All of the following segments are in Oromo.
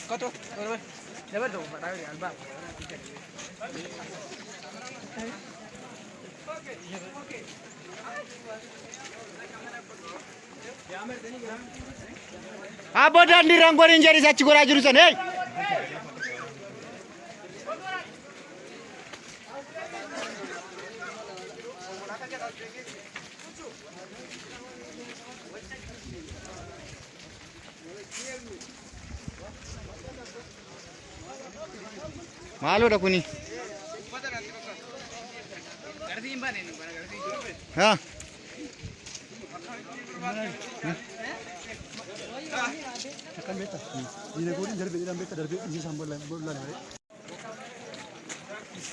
Kau tu, dapat tu, tahu ni albab. Abodan diranggorin jari sa cigora jurusan, hey. Malu dah kuni. Ha. Akan beta. Ini goreng dari beta beta dari ini sambal bulan hari.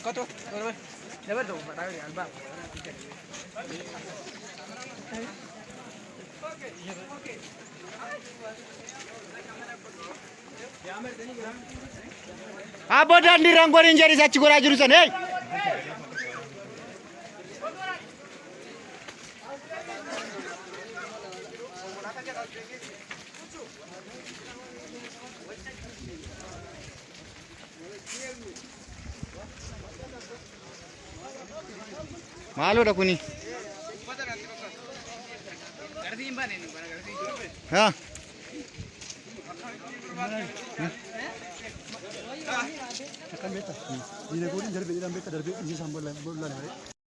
Kau tu, dapat tu, tahu ni albab. Abodan diranggorin jari sa cigora jurusan, hey. Malu dah kuni. Ha. Akan beta. Ini goreng dari beta dari ini sambal bulan hari.